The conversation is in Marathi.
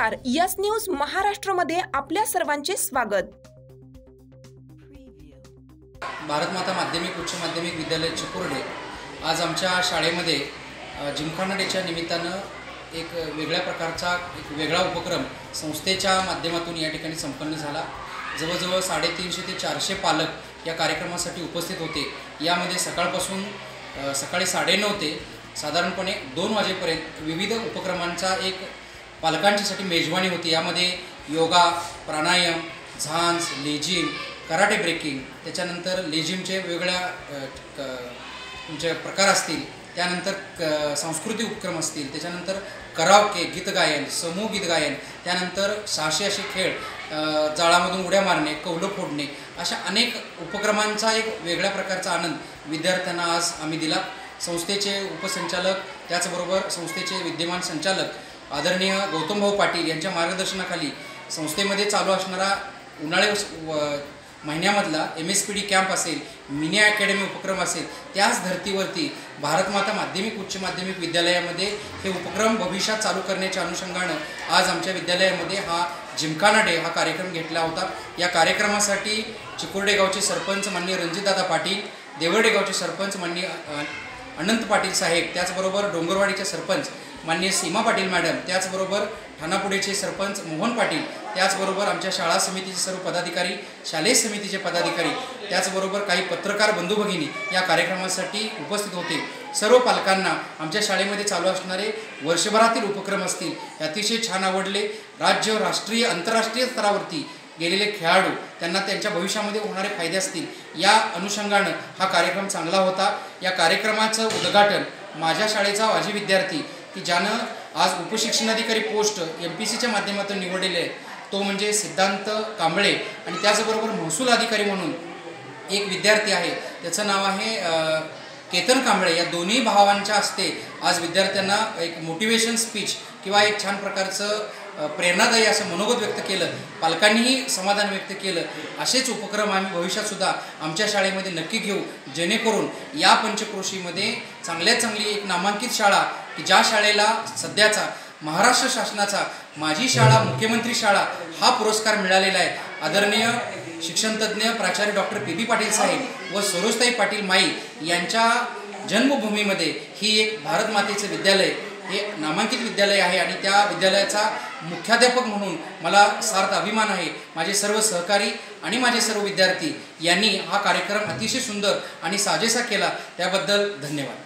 नमस्कार, यस न्यूज महाराष्ट्रमध्ये आपल्या सर्वांचे स्वागत। भारत माता माध्यमिक उच्च माध्यमिक विद्यालय चिकोर्डे आज आमच्या शाळेमध्ये जिमखाना डेच्या निमित्तानं एक वेगळ्या प्रकारचा वेगळा उपक्रम संस्थेच्या माध्यमातून या ठिकाणी संपन्न झाला। जवळजवळ 350 ते 400 पालक या कार्यक्रमासाठी उपस्थित होते। यामध्ये सकाळपासून सकाळी 9:30 ते साधारणपणे 2 वाजेपर्यंत विविध उपक्रमांचा एक पालकांच्यासाठी मेजवानी होती। यामध्ये योगा, प्राणायाम, झांज, लेझिम, कराटे ब्रेकिंग, त्याच्यानंतर लेझिमचे वेगवेगळ्या तुमचे प्रकार असतील, त्यानंतर सांस्कृतिक उपक्रम असतील, त्याच्यानंतर कराओके, गीत गायन, समूह गीत गायन, त्यानंतर साहसी असे खेळ, जाळामधून उड्या मारणे, कौलं फोडणे, अशा अनेक उपक्रमांचा एक वेगळ्या प्रकारचा आनंद विद्यार्थ्यांना आज आम्ही दिला। संस्थेचे उपसंचालक त्याचबरोबर संस्थेचे विद्यमान संचालक आदरणीय गौतम भाऊ पाटील यांच्या मार्गदर्शनाखाली संस्थेमध्ये चालू असणारा उन्हाळी महिन्यामधला MSPD कॅम्प असेल, मिनी अकॅडमी उपक्रम असेल, त्याच धर्तीवरती भारत माता माध्यमिक उच्च माध्यमिक विद्यालयामध्ये हे उपक्रम भविष्यात चालू करण्याच्या अनुषंगानं आज आमच्या विद्यालयामध्ये हा जिमखाना डे हा कार्यक्रम घेतला होता। या कार्यक्रमासाठी चिकोर्डे गावचे सरपंच माननीय रणजितदादा पाटील, देवर्डे गावचे सरपंच माननीय अनंत पाटील साहेब, त्याचबरोबर डोंगरवाडीचे सरपंच माननीय सीमा पाटील मॅडम, त्याचबरोबर ठाणापुडेचे सरपंच मोहन पाटील, त्याचबरोबर आमच्या शाळा समितीचे सर्व पदाधिकारी, शालेय समितीचे पदाधिकारी, त्याचबरोबर काही पत्रकार बंधू भगिनी या कार्यक्रमासाठी उपस्थित होते। सर्व पालकांना आमच्या शाळेमध्ये चालू असणारे वर्षभरातील उपक्रम असतील हे अतिशय छान आवडले। राज्य, राष्ट्रीय, आंतरराष्ट्रीय स्तरावरती गेलेले खेळाडू त्यांना त्यांच्या भविष्यामध्ये होणारे फायदे असतील या अनुषंगानं हा कार्यक्रम चांगला होता। या कार्यक्रमाचं उद्घाटन माझ्या शाळेचा माजी विद्यार्थी की ज्यानं आज उपशिक्षणाधिकारी पोस्ट MPCच्या माध्यमातून निवडलेले आहे तो म्हणजे सिद्धांत कांबळे, आणि त्याचबरोबर महसूल अधिकारी म्हणून एक विद्यार्थी आहे, त्याचं नाव आहे केतन कांबळे। या दोन्ही भावांच्या हस्ते आज विद्यार्थ्यांना एक मोटिवेशन स्पीच किंवा एक छान प्रकारचं प्रेरणादायी असं मनोगत व्यक्त केलं, पालकांनीही समाधान व्यक्त केलं। असेच उपक्रम आम्ही भविष्यातसुद्धा आमच्या शाळेमध्ये नक्की घेऊ, जेणेकरून या पंचक्रोशीमध्ये चांगल्यात चांगली एक नामांकित शाळा की ज्या शाळेला सध्याचा महाराष्ट्र शासनाचा माझी शाळा मुख्यमंत्री शाळा हा पुरस्कार मिळालेला आहे। आदरणीय शिक्षणतज्ञ प्राचार्य डॉक्टर PB पाटील साहेब व सरोजताई पाटील माई यांच्या जन्मभूमीमध्ये ही एक भारत मातेचे विद्यालय हे नामांकित विद्यालय आहे, आणि त्या विद्यालयाचा मुख्याध्यापक म्हणून मला सार्थ अभिमान आहे। माझे सर्व सहकारी आणि माझे सर्व विद्यार्थी यांनी हा कार्यक्रम अतिशय सुंदर आणि साजेसा केला, त्याबद्दल धन्यवाद।